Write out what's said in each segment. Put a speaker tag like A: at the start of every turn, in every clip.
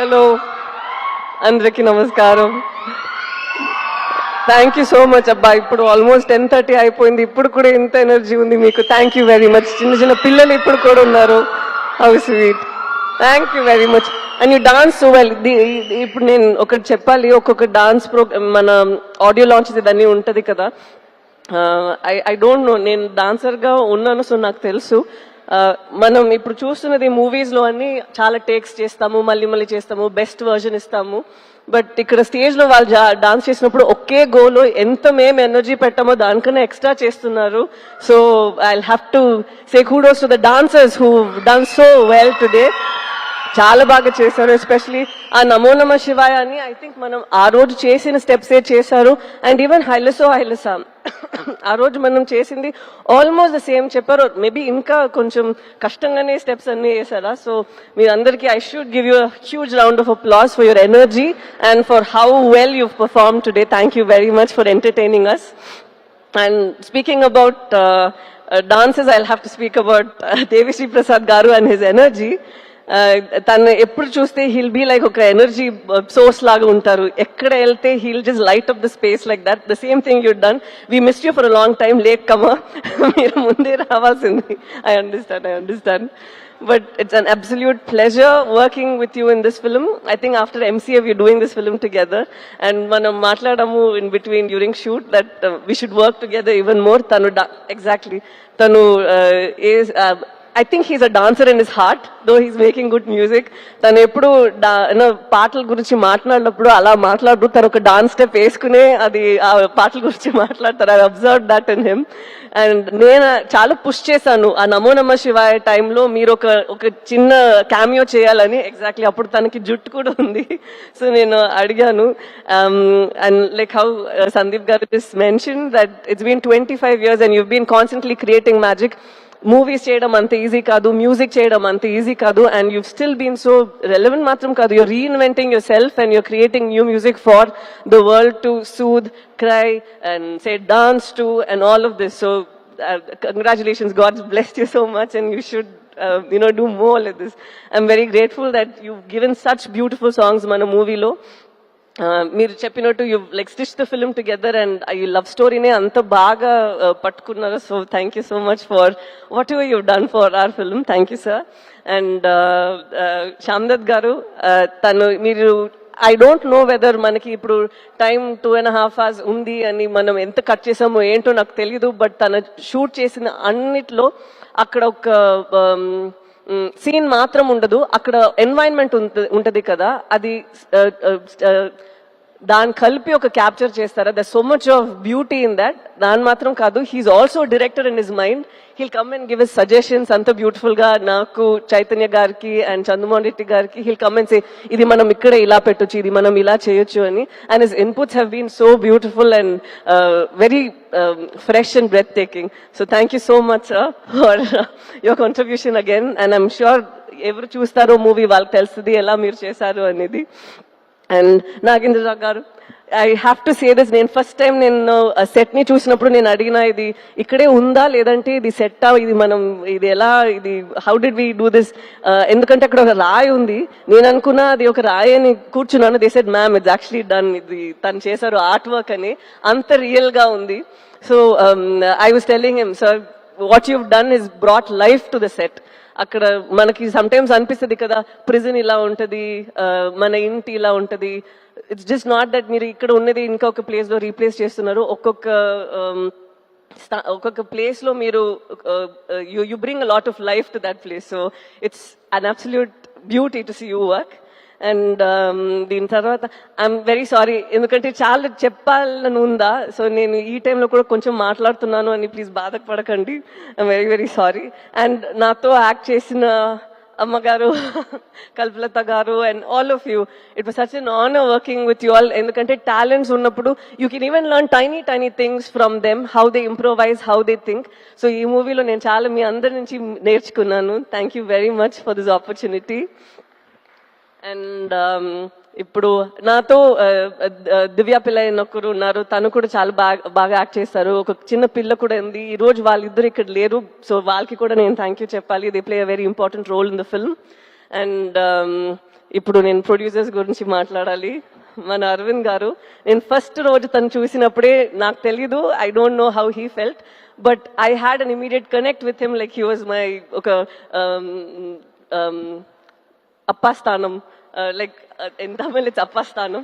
A: Hello అందరికీ నమస్కారం. Thank you so much అబ్బా. ఇప్పుడు ఆల్మోస్ట్ 10:30 అయిపోయింది, ఇప్పుడు కూడా ఇంత ఎనర్జీ ఉంది మీకు. Thank you very much. చిన్న చిన్న పిల్లలు ఇప్పుడు కూడా ఉన్నారు. How sweet. Thank you very much. And you dance so well. ఇప్పుడు నేను ఒకటి చెప్పాలి, ఒక్కొక్క డాన్స్ మన ఆడియో లాంచ్ ఇదన్నీ ఉంటుంది కదా. ఐ డోంట్ నో, నేను డాన్సర్గా ఉన్నాను, సో నాకు తెలుసు. మనం ఇప్పుడు చూస్తున్నది మూవీస్లో అన్ని చాలా టేక్స్ చేస్తాము, మళ్ళీ మళ్ళీ చేస్తాము, బెస్ట్ వర్జన్ ఇస్తాము. బట్ ఇక్కడ స్టేజ్లో వాళ్ళు డాన్స్ చేసినప్పుడు ఒకే గోలో ఎంత మేము ఎనర్జీ పెట్టామో దానికన్నా ఎక్స్ట్రా చేస్తున్నారు. So I have to say kudos to the dancers who done so well today. చాలా బాగా చేశారు. ఎస్పెషలీ ఆ నమో నమ శివాయ అని ఐ థింక్ మనం ఆ రోజు చేసిన స్టెప్సే చేశారు. అండ్ ఈవెన్ హైలసో హైలసా ఆ రోజు మనం చేసింది ఆల్మోస్ట్ ద సేమ్ చెప్పారు. మేబీ ఇంకా కొంచెం కష్టంగానే స్టెప్స్ అన్ని వేసారా. సో మీరందరికీ I should give you huge round of applause for your energy and for how well you perform today. Thank you very much for entertaining us. And speaking about dances, I'll have to speak about Devi Prasad Garu and his energy. తను ఎప్పుడు చూస్తే he'll be like ఒక energy source లాగా ఉంటారు. ఎక్కడ వెళ్తే he'll just light up the space like that. The same thing you done. We missed you for a long time. లేక్ కమా, మీరు ముందే రావాల్సింది. I understand. But it's an absolute pleasure working with you in this film. I think after MCA we're doing this film together, and manam matladamu in between during shoot that we should work together even more. Tanu exactly. Tanu is I think he's a dancer in his heart, though he's making good music. తను ఎప్పుడు పాటల గురించి మాట్లాడినప్పుడు అలా మాట్లాడు, తను ఒక dance step వేసుకునే అది ఆ పాటల గురించి మాట్లాడతారు. I observe that in him. And నేను చాలా పుష్ చేశాను ఆ నమో నమ శివాయ టైంలో మీరు ఒక చిన్న క్యామియో చేయాలని. ఎగ్జాక్ట్లీ అప్పుడు తనకి జుట్టు కూడా ఉంది. సో నేను అడిగాను. And like how Sandeep garu just mention that it's been 25 years and you've been constantly creating magic. Movies చేయడం అంత ఈజీ కాదు, మ్యూజిక్ చేయడం అంత ఈజీ కాదు. And you still been so relevant మాత్రం కాదు, you're reinventing yourself and you're creating new music for the world to soothe, cry and say dance to and all of this. So congratulations, God's blessed you so much and you should do more like this. I'm very grateful that you've given such beautiful songs మన మూవీలో. మీరు చెప్పినట్టు you like stitch the film together and ఈ love స్టోరీనే అంత బాగా పట్టుకున్నారు. So thank you so much for whatever you done for our film. Thank you sir. And Shyam Dutt గారు, తను మీరు ఐ డోంట్ నో వెదర్ మనకి ఇప్పుడు టైం 2.5 hours ఉంది అని మనం ఎంత కట్ చేసామో ఏంటో నాకు తెలీదు. బట్ తను షూట్ చేసిన అన్నిట్లో అక్కడ ఒక సీన్ మాత్రం ఉండదు, అక్కడ ఎన్వైరన్మెంట్ ఉంటది కదా, అది దాన్ని కలిపి ఒక క్యాప్చర్ చేస్తారా. The so much of beauty in that. దాని మాత్రం కాదు, he's also director in his mind. He'll come and give his suggestions అంత బ్యూటిఫుల్ గా. నాకు చైతన్య గారికి అండ్ చంద్రమోహన్ రెడ్డి గారికి హీల్ కమ్ అండ్ సే ఇది మనం ఇక్కడ ఇలా పెట్టొచ్చు, ఇది మనం ఇలా చేయొచ్చు అని. And his inputs have been so beautiful and very fresh and breathtaking. So thank you so much for your contribution again. And I'm sure ఎవరు చూస్తారో మూవీ వాళ్ళకి తెలుస్తుంది ఎలా మీరు చేశారు అనేది. అండ్ నాగేంద్ర గారు, I have to say this. నేను ఫస్ట్ టైం నేను సెట్ ని చూసినప్పుడు నేను అడిగిన, ఇది ఇక్కడే ఉందా లేదంటే ఇది సెట్టా, ఇది మనం ఇది ఎలా, ఇది how did we do this. ఎందుకంటే అక్కడ ఒక రాయి ఉంది. నేను అనుకున్నా అది ఒక రాయి అని కూర్చున్నాను. They said ma'am it's actually done, ఇది తను చేశారు ఆర్ట్ వర్క్ అని. అంత రియల్ గా ఉంది. So I was telling him, sir what you've done is brought life to the set. అక్కడ మనకి సమ్ టైమ్స్ అనిపిస్తుంది కదా, ప్రిజన్ ఇలా ఉంటది, మన ఇంటి ఇలా ఉంటది. ఇట్స్ జస్ట్ నాట్ దట్ మీరు ఇక్కడ ఉన్నది ఇంకొక ప్లేస్ లో రీప్లేస్ చేస్తున్నారు. ఒక్కొక్క ప్లేస్ లో మీరు you bring a lot of life to that place. So it's an absolute beauty to see you work. And దీని తర్వాత ఐఎమ్ వెరీ సారీ, ఎందుకంటే చాలా చెప్పాలని ఉందా. సో నేను ఈ టైంలో కూడా కొంచెం మాట్లాడుతున్నాను అని ప్లీజ్ బాధపడకండి. I'm very very sorry. And నాతో యాక్ట్ చేసిన అమ్మగారు, కల్పలత గారు and all of you, it was such N honour working with you all. ఎందుకంటే టాలెంట్స్ ఉన్నప్పుడు you can even learn tiny things from them, how they improvise, how they think. So ఈ మూవీలో నేను చాలా మీ అందరి నుంచి నేర్చుకున్నాను. Thank you very much for this opportunity. And ఇప్పుడు నాతో దివ్య పిల్ల ఒకరు ఉన్నారు. తను కూడా చాలా బాగా యాక్ట్ చేస్తారు. ఒక చిన్న పిల్ల కూడా ఉంది. ఈ రోజు వాళ్ళిద్దరు ఇక్కడ లేరు. సో వాళ్ళకి కూడా నేను థ్యాంక్ యూ చెప్పాలి. They play a very important role in the film. And ఇప్పుడు నేను ప్రొడ్యూసర్స్ గురించి మాట్లాడాలి. మన అరవింద్ గారు, నేను ఫస్ట్ రోజు తను చూసినప్పుడే నాకు తెలీదు, I don't know how he felt, but I had an immediate connect with him, like he was my ఒక అప్పా స్థానం, లైక్ ఇన్ తమిళ్ ఇట్స్ అప్పా స్థానం,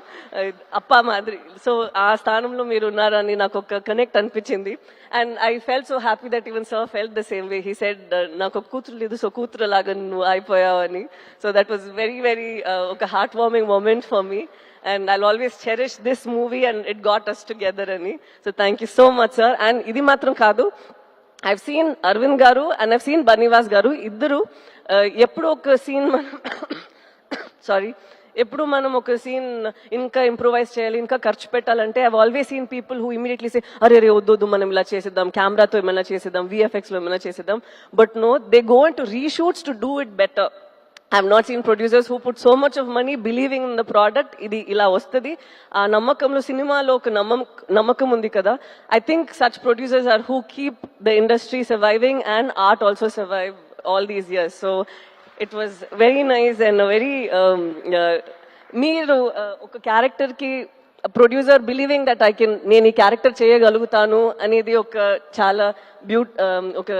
A: అప్పా మాదిరి. సో ఆ స్థానంలో మీరు ఉన్నారని నాకు ఒక కనెక్ట్ అనిపించింది. And I felt so happy that even sir felt the same way. He said నాకు ఒక కూతురు లేదు, సో కూతురు లాగా నువ్వు అయిపోయావని. So that was very very ఒక heart warming moment for me. And I'll always cherish this movie and it got us together ani. So thank you so much sir. And idi matram kaadu, I've seen Arvind garu and I've seen Banivas garu iddaru eppudu oka scene sorry, ఎప్పుడు మనం ఒక scene ఇంకా improvise చేయాలి, ఇంకా ఖర్చు పెట్టాలంటే I always seen people who immediately say అరే రే వద్దు మనం ఇలా చేసేద్దాం, కెమెరాతో ఏమైనా చేసేద్దాం, విఎఫ్ఎక్స్ లో ఏమైనా చేసేద్దాం. But no, they go into reshoots to do it better. I've not seen producers who put so much of money believing in the product. Idi ila vastadi aa nammakamlo సినిమాలో ఒక నమ్మకం ఉంది కదా. I think such producers are who keep the industry surviving and art also survive all these years. So it was very nice and a very మీరు ఒక character కి producer believing that I can, నేను ఈ character చేయగలుగుతాను అనేది ఒక చాలా ఒక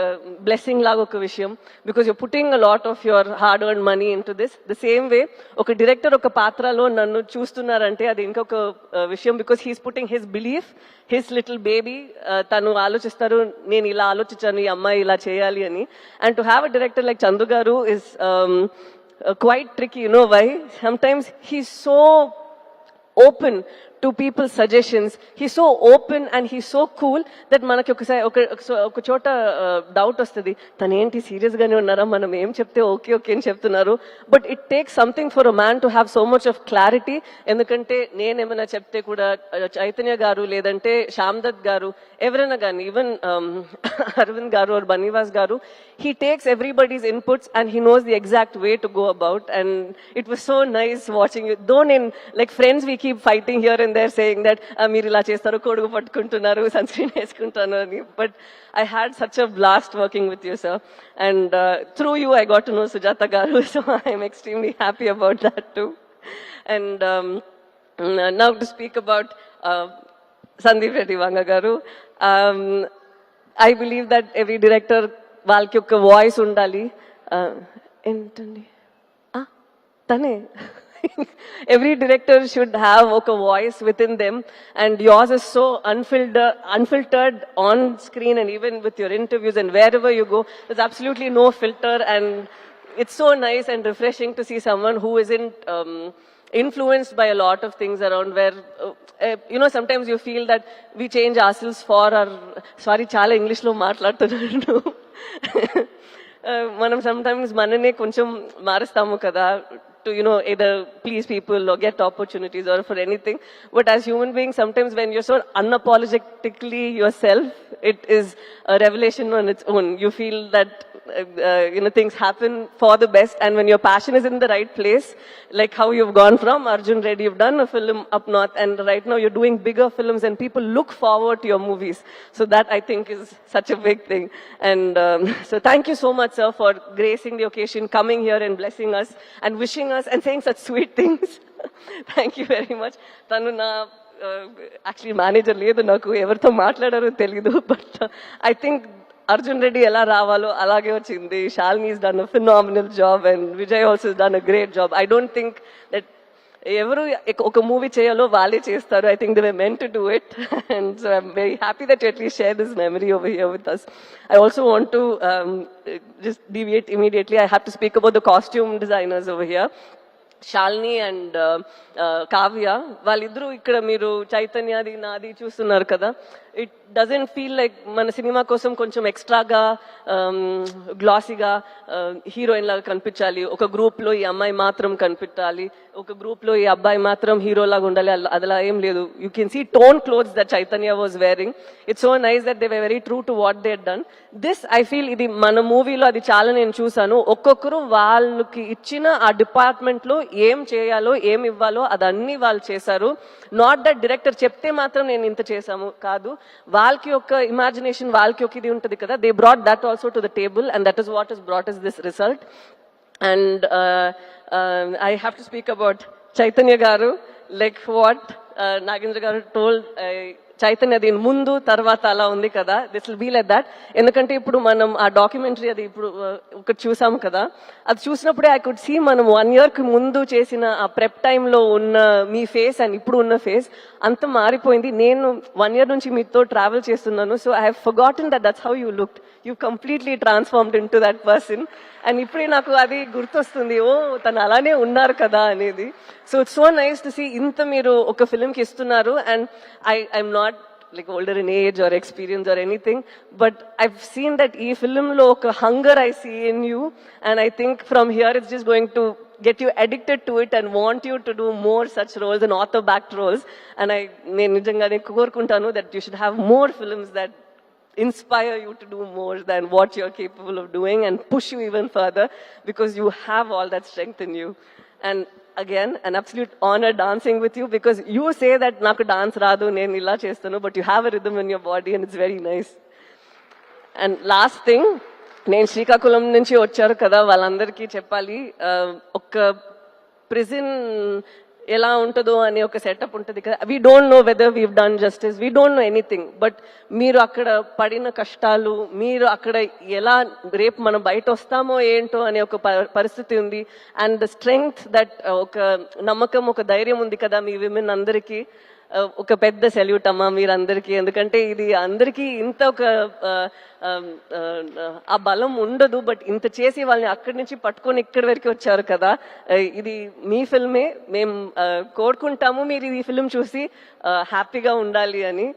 A: బ్లెస్సింగ్ లాగా ఒక విషయం. Because your putting a lot of your hard earn money in to this. The same వే ఒక డైరెక్టర్ ఒక పాత్రలో నన్ను చూస్తున్నారంటే అది ఇంకొక విషయం. Because he's putting his belief, his little baby. తను ఆలోచిస్తారు నేను ఇలా ఆలోచించాను, ఈ అమ్మాయి ఇలా చేయాలి అని. And to have a director like Chandu గారు is quite tricky, you know why? Sometimes he's so open to people's suggestions. He's so open and he's so cool that మనకి ఒక చోట డౌట్ వస్తుంది, తను ఏంటి సీరియస్ గానే ఉన్నారా, మనం ఏం చెప్తే ఓకే ఓకే అని చెప్తున్నారు. But it takes something for a man to have so much of clarity. ఎందుకంటే నేనేమైనా చెప్తే కూడా చైతన్య గారు లేదంటే శ్యామ్ దత్ గారు ఎవరైనా కానీ, ఈవెన్ అరవింద్ గారు ఆర్ బనీవాస్ గారు, he takes everybody's inputs and he knows the exact way to go about. And it was so nice watching you. Though in like friends we keep fighting here and there saying that meer ila chestaru, kodugu pattukuntunnaru, sunscreen eskuntunnaru ani. But I had such a blast working with you sir. And through you I got to know Sujata garu, so I am extremely happy about that too. And now to speak about Sandeep Reddy Vanga garu, I believe that every director వాళ్ళకి ఒక voice ఉండాలి. ఏంటండి తనే every director should have a voice within them, and yours is so unfiltered on screen and even with your interviews and wherever you go, there's absolutely no filter. And it's so nice and refreshing to see someone who isn't influenced by a lot of things around, where you know, sometimes you feel that we change ourselves for our, sorry చాలా English లో మాట్లాడుతున్నాను, మనం sometimes మననే కొంచెం మారుస్తాము కదా, to, you know, either please people or get opportunities or for anything. But as human beings, sometimes when you're so unapologetically yourself, it is a revelation on its own. You feel that you know, things happen for the best, and when your passion is in the right place, like how you've gone from Arjun Reddy, you've done a film up north, and right now you're doing bigger films and people look forward to your movies. So that I think is such a big thing. And so thank you so much sir for gracing the occasion, coming here and blessing us and wishing us and saying such sweet things. Thank you very much. Tanu na actually manager ledu, naku evartho maatladaro teliyadu, but I think Arjun Reddy ela ravalo alage vachindi. Shalini has done a phenomenal job and Vijay also has done a great job. I don't think that ఎవరు ఒక movie చేయాలో వాళ్ళే చేస్తారు. I think they were meant to do it. And so I'm very happy that you at least share this memory over here with us. I also want to just deviate immediately. I have to speak about the costume designers over here. Shalini and Kavya, వాళ్ళిద్దరూ ఇక్కడ మీరు చైతన్యది నాది చూస్తున్నారు కదా, it doesn't feel like మన cinema కోసం కొంచెం ఎక్స్ట్రాగా గ్లాసీగా హీరోయిన్ లాగా కనిపించాలి, ఒక గ్రూప్ లో ఈ అమ్మాయి మాత్రం కనిపించాలి, ఒక గ్రూప్ లో ఈ అబ్బాయి మాత్రం హీరో లాగా ఉండాలి, అదలా ఏం లేదు. You can see tone clothes that Chaitanya was wearing. It's so nice that they were very true to what they done. This I feel ఇది మన మూవీలో అది చాలా నేను చూసాను. ఒక్కొక్కరు వాళ్ళకి ఇచ్చిన ఆ డిపార్ట్మెంట్ లో ఏం చేయాలో ఏం ఇవ్వాలో అదన్నీ వాళ్ళు చేశారు. నాట్ దట్ డైరెక్టర్ చెప్తే మాత్రం నేను ఇంత చేశాము కాదు, వాళ్ళకి ఒక ఇమాజినేషన్, వాళ్ళకి ఒక ఇది ఉంటుంది కదా, they brought that also to the table, and that is what is brought is this result. And I have to speak about Chaitanya Garu, like what Nagendra Garu told. Chaitanya అది ముందు తర్వాత అలా ఉంది కదా, this will be like that. ఎందుకంటే ఇప్పుడు మనం ఆ డాక్యుమెంటరీ అది ఇప్పుడు ఒకటి చూసాం కదా, అది చూసినప్పుడే ఐ కుడ్ సీ మనం 1 year కి ముందు చేసిన ఆ ప్రెప్ టైంలో ఉన్న మీ ఫేస్ అండ్ ఇప్పుడు ఉన్న ఫేస్ అంత మారిపోయింది. నేను 1 year నుంచి మీతో ట్రావెల్ చేస్తున్నాను, so I have forgotten that's how you looked. You completely transformed in to that person. And ఇప్పుడే నాకు అది గుర్తొస్తుంది, ఓ తను అలానే ఉన్నారు కదా అనేది. So it's so nice to see ఇంత మీరు ఒక ఫిల్మ్కి ఇస్తున్నారు. And I'm not like older in age or experience or anything, but I've seen that ee film lo oka hunger I see in you, and I think from here it's just going to get you addicted to it and want you to do more such roles and author backed roles. And నేను నిజంగానే కోరుకుంటాను that you should have more films that inspire you to do more than what you're capable of doing and push you even further, because you have all that strength in you. And again, an absolute honor dancing with you, because you say that naku dance radu nenu illa chestanu, but you have a rhythm in your body and it's very nice. And last thing, నేను శ్రీకాకుళం నుంచి వచ్చారు కదా, వాళ్ళందరికీ చెప్పాలి, ఒక prison ఎలా ఉంటుందో అనే ఒక సెటప్ ఉంటుంది కదా. We don't know whether weave done justice, we don't know anything, but మీరు అక్కడ పడిన కష్టాలు, మీరు అక్కడ ఎలా రేపు మనం బయట వస్తామో ఏంటో అనే ఒక పరిస్థితి ఉంది. అండ్ ద స్ట్రెంగ్త్ దట్, ఒక నమ్మకం, ఒక ధైర్యం ఉంది కదా మీ విమెన్ అందరికీ. ఒక పెద్ద సెల్యూట్ అమ్మా మీరందరికీ. ఎందుకంటే ఇది అందరికీ ఇంత ఒక ఆ బలం ఉండదు, బట్ ఇంత చేసి వాళ్ళని అక్కడి నుంచి పట్టుకొని ఇక్కడి వరకు వచ్చారు కదా. ఇది మీ ఫిల్మే, మేము కోరుకుంటాము మీరు ఈ ఫిల్మ్ చూసి హ్యాపీగా ఉండాలి అని.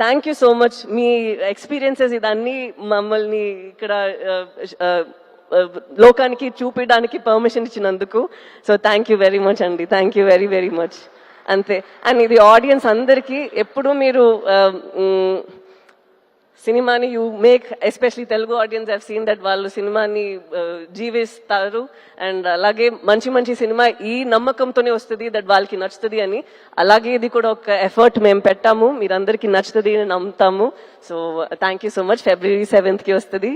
A: థ్యాంక్ యూ సో మచ్, మీ ఎక్స్పీరియన్సెస్ ఇదన్నీ మమ్మల్ని ఇక్కడ లోకానికి చూపించడానికి పర్మిషన్ ఇచ్చినందుకు. So thank you very much అండి, thank you very very much. అంతే. అండ్ ఇది ఆడియన్స్ అందరికీ, ఎప్పుడు మీరు సినిమాని you make, especially Telugu audience have seen that వాళ్ళు సినిమాని జీవిస్తారు. అండ్ అలాగే మంచి మంచి సినిమా ఈ నమ్మకంతోనే వస్తుంది దట్ వాళ్ళకి నచ్చుతుంది అని. అలాగే ఇది కూడా ఒక ఎఫర్ట్ మేము పెట్టాము, మీరందరికీ నచ్చుతుంది అని నమ్ముతాము. So thank you so much. February 7th వస్తుంది.